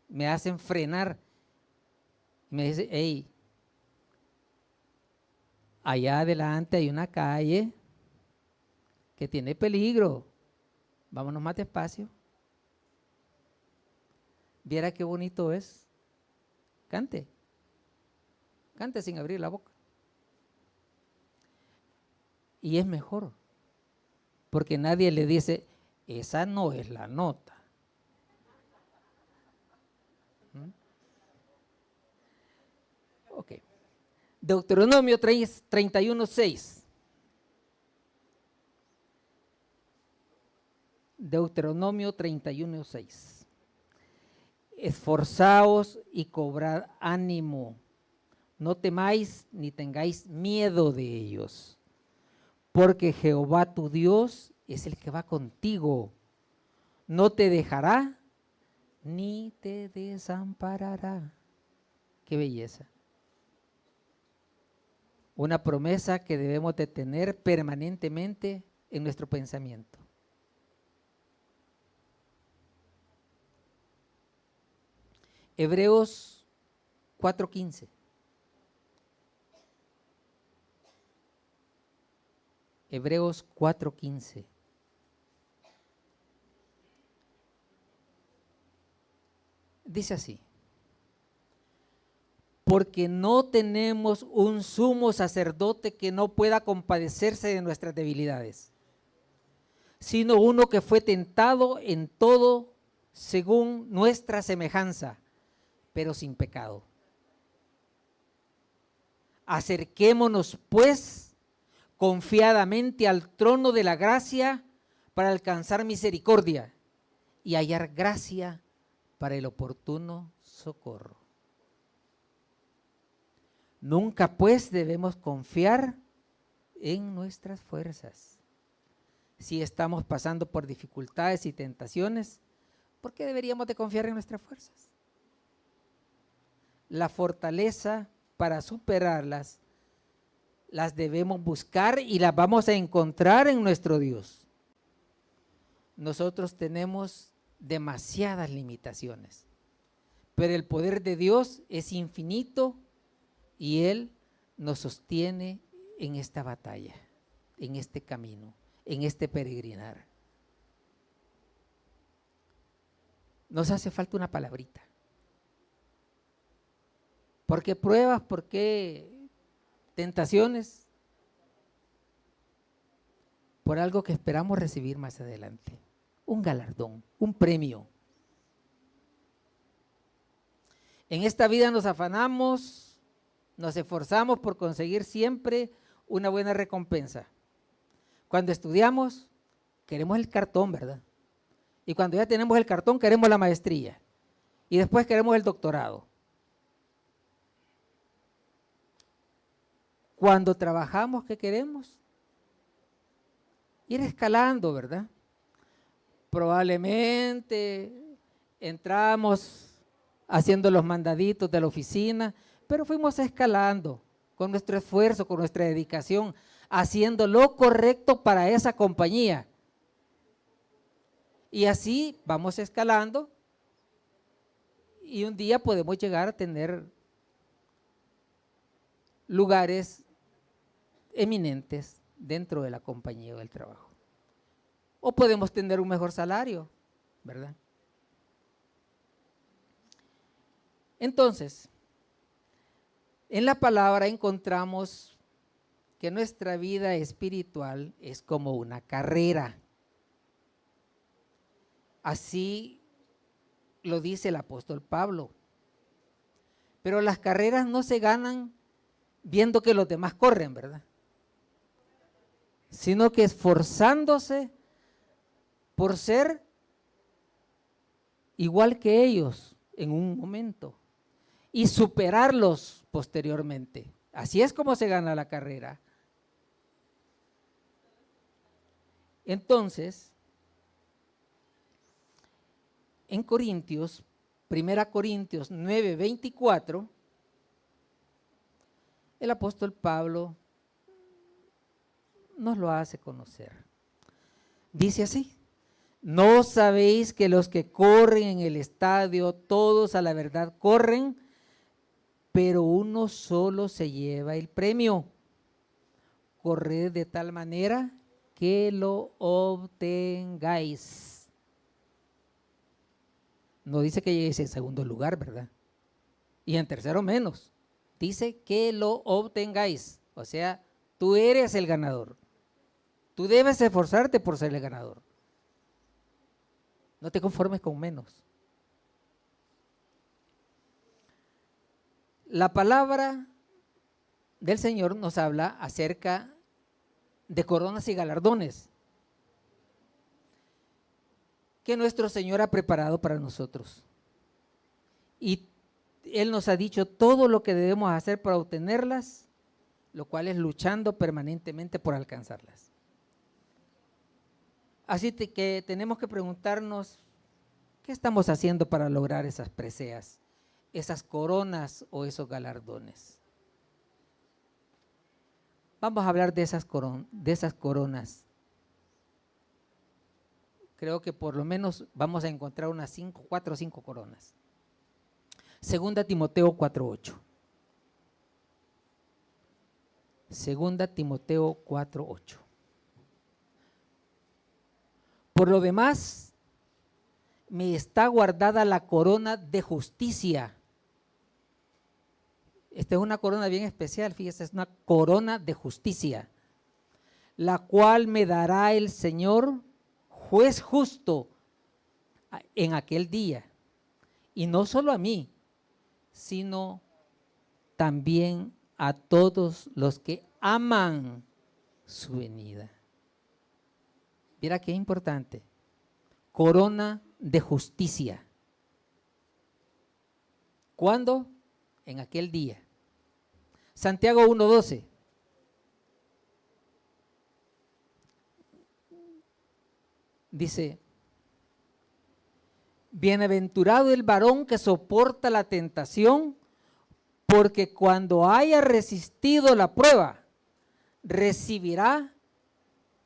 me hacen frenar. Me dice: hey, allá adelante hay una calle que tiene peligro, vámonos más despacio. Viera qué bonito es. Cante sin abrir la boca. Y es mejor, porque nadie le dice: esa no es la nota. Ok. Deuteronomio 31:6. Deuteronomio 31:6. Esforzaos y cobrad ánimo. No temáis ni tengáis miedo de ellos, porque Jehová tu Dios es el que va contigo. No te dejará ni te desamparará. Qué belleza. Una promesa que debemos de tener permanentemente en nuestro pensamiento. Hebreos 4:15. Hebreos 4:15. Dice así: porque no tenemos un sumo sacerdote que no pueda compadecerse de nuestras debilidades, sino uno que fue tentado en todo según nuestra semejanza, pero sin pecado. Acerquémonos pues confiadamente al trono de la gracia para alcanzar misericordia y hallar gracia para el oportuno socorro. Nunca pues debemos confiar en nuestras fuerzas, si estamos pasando por dificultades y tentaciones, ¿por qué deberíamos de confiar en nuestras fuerzas? La fortaleza para superarlas las debemos buscar y las vamos a encontrar en nuestro Dios. Nosotros tenemos demasiadas limitaciones, pero el poder de Dios es infinito y Él nos sostiene en esta batalla, en este camino, en este peregrinar. Nos hace falta una palabrita. ¿Por qué pruebas? ¿Por qué tentaciones? Por algo que esperamos recibir más adelante. Un galardón, un premio. En esta vida nos afanamos, nos esforzamos por conseguir siempre una buena recompensa. Cuando estudiamos, queremos el cartón, ¿verdad? Y cuando ya tenemos el cartón, queremos la maestría. Y después queremos el doctorado. Cuando trabajamos, ¿qué queremos? Ir escalando, ¿verdad? Probablemente entramos haciendo los mandaditos de la oficina, pero fuimos escalando con nuestro esfuerzo, con nuestra dedicación, haciendo lo correcto para esa compañía. Y así vamos escalando y un día podemos llegar a tener lugares eminentes dentro de la compañía o del trabajo. O podemos tener un mejor salario, ¿verdad? Entonces, en la palabra encontramos que nuestra vida espiritual es como una carrera. Así lo dice el apóstol Pablo. Pero las carreras no se ganan viendo que los demás corren, ¿verdad? Sino que esforzándose por ser igual que ellos en un momento y superarlos posteriormente. Así es como se gana la carrera. Entonces, en Corintios, 1 Corintios 9:24, el apóstol Pablo nos lo hace conocer. Dice así: ¿no sabéis que los que corren en el estadio, todos a la verdad corren, pero uno solo se lleva el premio? Corred de tal manera que lo obtengáis. No dice que llegues en segundo lugar, ¿verdad? Y en tercero menos. Dice que lo obtengáis. O sea, tú eres el ganador. Tú debes esforzarte por ser el ganador. No te conformes con menos. La palabra del Señor nos habla acerca de coronas y galardones que nuestro Señor ha preparado para nosotros. Y Él nos ha dicho todo lo que debemos hacer para obtenerlas, lo cual es luchando permanentemente por alcanzarlas. Así que tenemos que preguntarnos, ¿qué estamos haciendo para lograr esas preseas, esas coronas o esos galardones? Vamos a hablar de esas coronas. Creo que por lo menos vamos a encontrar unas 4 o 5 coronas. Segunda Timoteo 4:8. Segunda Timoteo 4:8. Por lo demás, me está guardada la corona de justicia. Esta es una corona bien especial, fíjese, es una corona de justicia, la cual me dará el Señor, juez justo, en aquel día. Y no solo a mí, sino también a todos los que aman su venida. Mira qué importante. Corona de justicia. ¿Cuándo? En aquel día. Santiago 1:12. Dice, bienaventurado el varón que soporta la tentación, porque cuando haya resistido la prueba, recibirá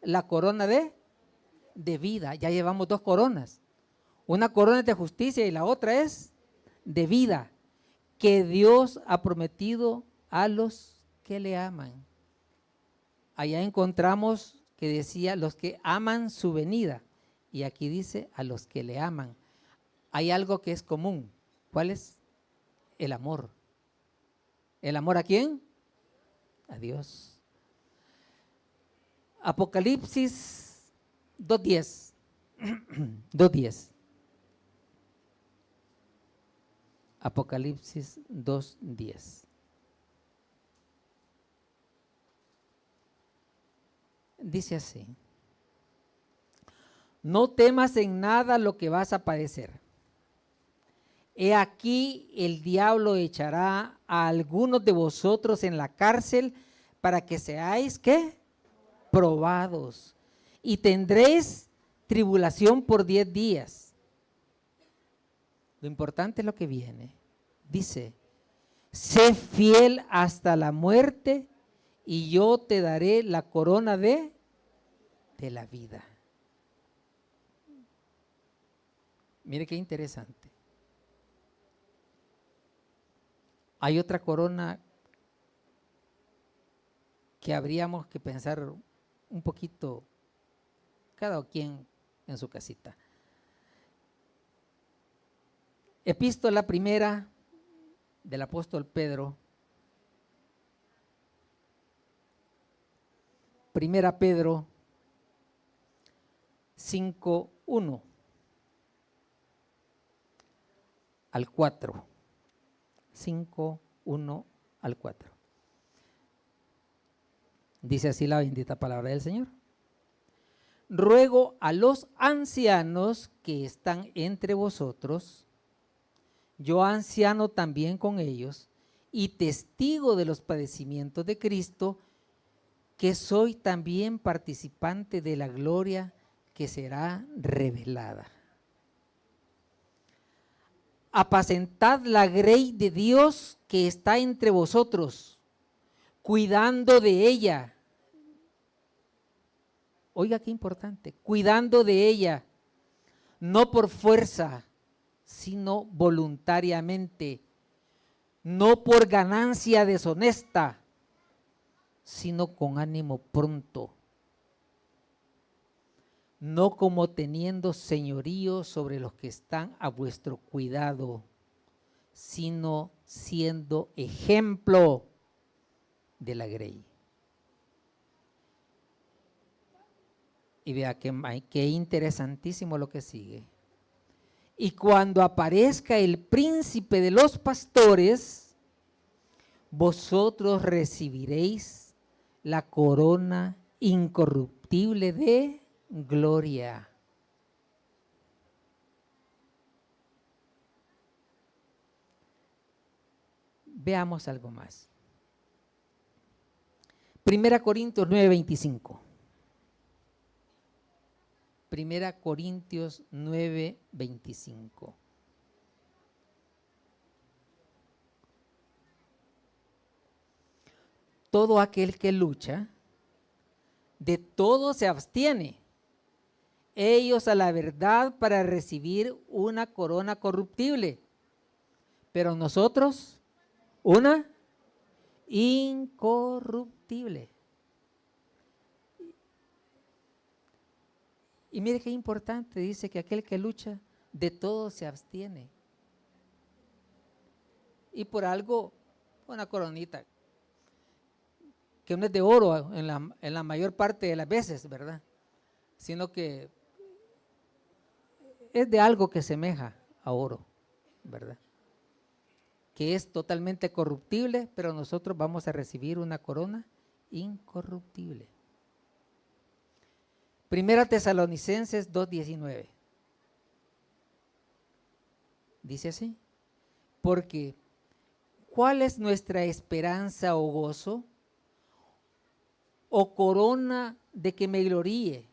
la corona de vida. Ya llevamos 2 coronas. Una corona es de justicia y la otra es de vida, que Dios ha prometido a los que le aman. Allá encontramos que decía los que aman su venida, y aquí dice a los que le aman. Hay algo que es común. ¿Cuál es? El amor. ¿El amor a quién? A Dios. Apocalipsis 2:10. 2:10. Apocalipsis 2:10. Dice así: no temas en nada lo que vas a padecer. He aquí el diablo echará a algunos de vosotros en la cárcel para que seáis, ¿qué? Probados. Y tendréis tribulación por 10 días. Lo importante es lo que viene. Dice, sé fiel hasta la muerte y yo te daré la corona de la vida. Mire qué interesante. Hay otra corona que habríamos que pensar un poquito, cada quien en su casita. Epístola primera del apóstol Pedro. Primera Pedro 5:1 al 4. 5:1 al 4. Dice así la bendita palabra del Señor. Ruego a los ancianos que están entre vosotros, yo anciano también con ellos, y testigo de los padecimientos de Cristo, que soy también participante de la gloria que será revelada. Apacentad la grey de Dios que está entre vosotros, cuidando de ella. Oiga qué importante, cuidando de ella, no por fuerza, sino voluntariamente, no por ganancia deshonesta, sino con ánimo pronto, no como teniendo señorío sobre los que están a vuestro cuidado, sino siendo ejemplo de la grey. Y vea qué interesantísimo lo que sigue. Y cuando aparezca el príncipe de los pastores, vosotros recibiréis la corona incorruptible de gloria. Veamos algo más. 1 Corintios 9:25. 1 Corintios 9:25. Todo aquel que lucha, de todo se abstiene. Ellos a la verdad para recibir una corona corruptible, pero nosotros una incorruptible. Y mire qué importante, dice que aquel que lucha de todo se abstiene. Y por algo, una coronita, que no es de oro en la mayor parte de las veces, ¿verdad? Sino que es de algo que semeja a oro, ¿verdad? Que es totalmente corruptible, pero nosotros vamos a recibir una corona incorruptible. Primera Tesalonicenses 2:19. Dice así: porque ¿cuál es nuestra esperanza o gozo o corona de que me gloríe?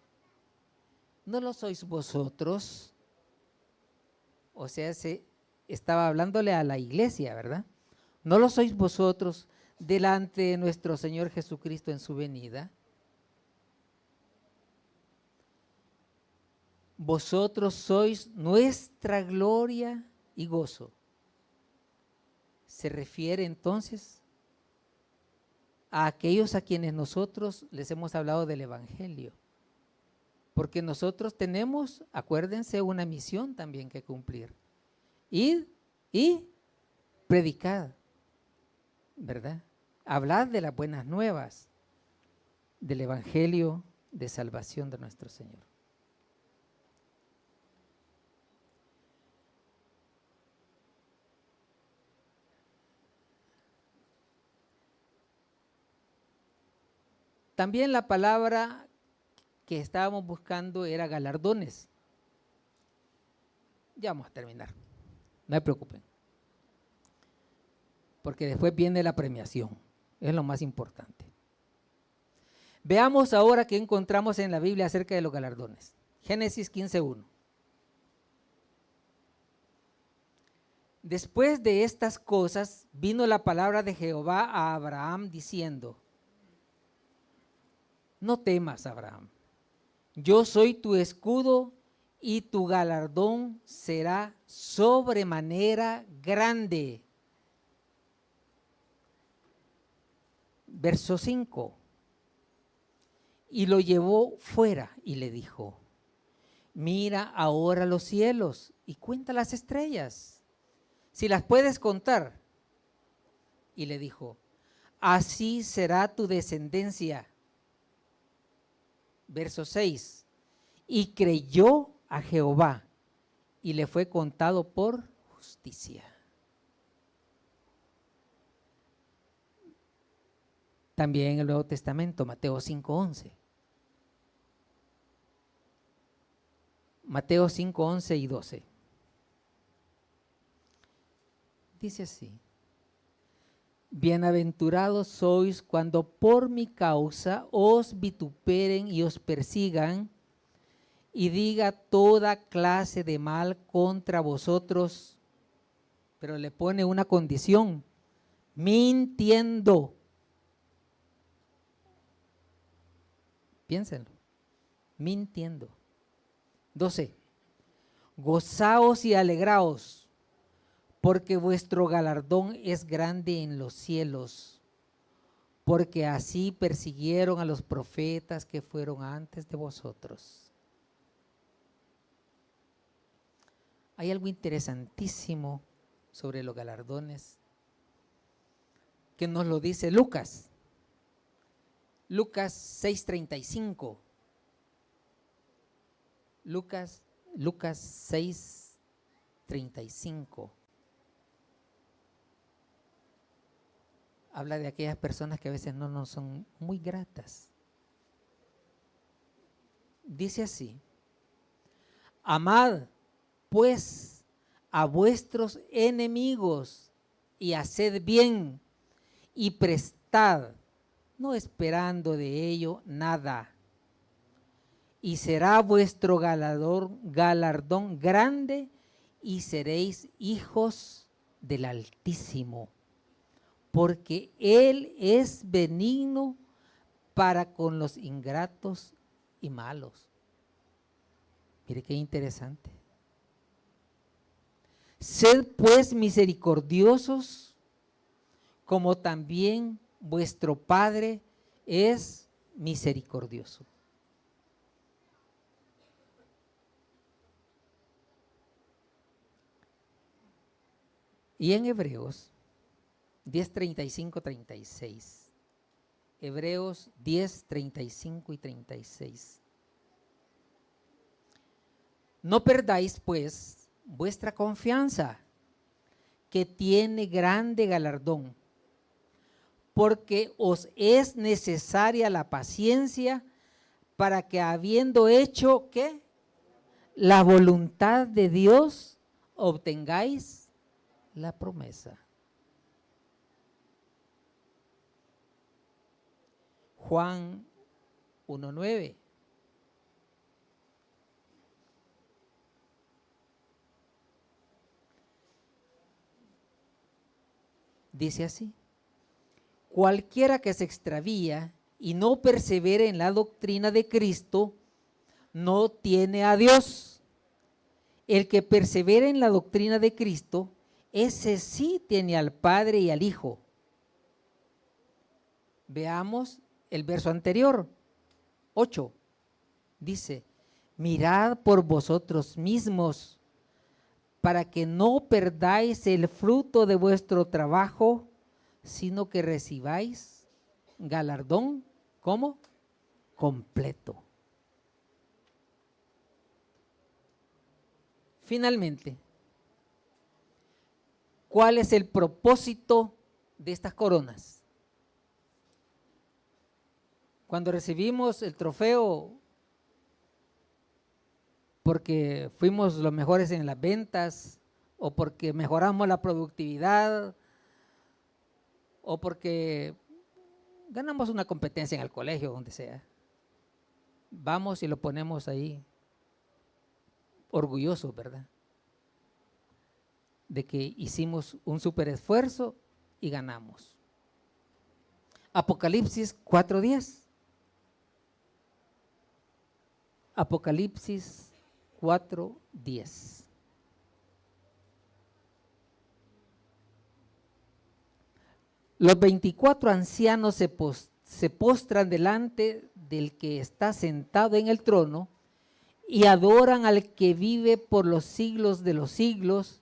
¿no lo sois vosotros? O sea, estaba hablándole a la iglesia, ¿verdad? ¿No lo sois vosotros delante de nuestro Señor Jesucristo en su venida? Vosotros sois nuestra gloria y gozo. Se refiere entonces a aquellos a quienes nosotros les hemos hablado del Evangelio. Porque nosotros tenemos, acuérdense, una misión también que cumplir. Id y predicad, ¿verdad? Hablad de las buenas nuevas, del Evangelio de salvación de nuestro Señor. También la palabra que estábamos buscando era galardones. Ya vamos a terminar, no se preocupen, porque después viene la premiación, es lo más importante. Veamos ahora qué encontramos en la Biblia acerca de los galardones. Génesis 15:1. Después de estas cosas vino la palabra de Jehová a Abraham diciendo: no temas, Abraham, yo soy tu escudo y tu galardón será sobremanera grande. Verso 5. Y lo llevó fuera y le dijo: mira ahora los cielos y cuenta las estrellas, si las puedes contar. Y le dijo: así será tu descendencia. Verso 6. Y creyó a Jehová y le fue contado por justicia. También en el Nuevo Testamento, Mateo 5:11. Mateo 5:11 y 12. Dice así: bienaventurados sois cuando por mi causa os vituperen y os persigan y diga toda clase de mal contra vosotros, pero le pone una condición: mintiendo. Piénsenlo, mintiendo. 12. Gozaos y alegraos, porque vuestro galardón es grande en los cielos, porque así persiguieron a los profetas que fueron antes de vosotros. Hay algo interesantísimo sobre los galardones que nos lo dice Lucas. Lucas 6:35. Lucas 6:35. Habla de aquellas personas que a veces no nos son muy gratas. Dice así: amad pues a vuestros enemigos y haced bien y prestad, no esperando de ello nada, y será vuestro galardón grande y seréis hijos del Altísimo, porque Él es benigno para con los ingratos y malos. Mire qué interesante. Sed pues misericordiosos, como también vuestro Padre es misericordioso. Y en Hebreos 10:35-36. Hebreos 10:35 y 36. No perdáis pues vuestra confianza, que tiene grande galardón, porque os es necesaria la paciencia para que, habiendo hecho ¿qué? La voluntad de Dios, obtengáis la promesa. Juan 1:9. Dice así: cualquiera que se extravía y no persevere en la doctrina de Cristo, no tiene a Dios. El que persevera en la doctrina de Cristo, ese sí tiene al Padre y al Hijo. Veamos el verso anterior, 8. Dice: mirad por vosotros mismos, para que no perdáis el fruto de vuestro trabajo, sino que recibáis galardón, ¿cómo? Completo. Finalmente, ¿cuál es el propósito de estas coronas? Cuando recibimos el trofeo porque fuimos los mejores en las ventas, o porque mejoramos la productividad, o porque ganamos una competencia en el colegio, donde sea, vamos y lo ponemos ahí, orgullosos, ¿verdad?, de que hicimos un súper esfuerzo y ganamos. Apocalipsis 4:10. Apocalipsis 4:10. Los 24 ancianos se postran delante del que está sentado en el trono y adoran al que vive por los siglos de los siglos,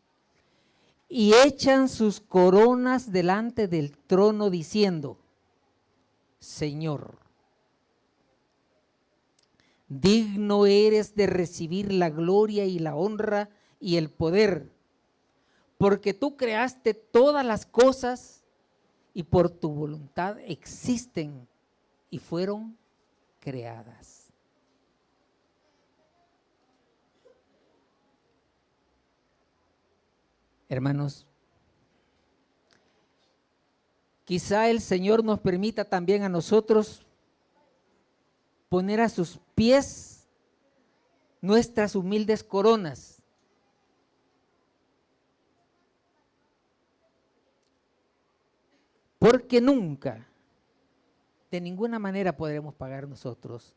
y echan sus coronas delante del trono diciendo: Señor, digno eres de recibir la gloria y la honra y el poder, porque tú creaste todas las cosas y por tu voluntad existen y fueron creadas. Hermanos, quizá el Señor nos permita también a nosotros poner a sus pies nuestras humildes coronas, porque nunca, de ninguna manera podremos pagar nosotros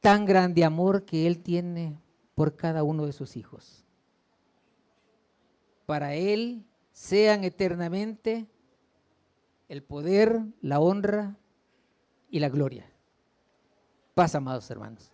tan grande amor que Él tiene por cada uno de sus hijos. Para Él sean eternamente el poder, la honra y la gloria. Paz, amados hermanos.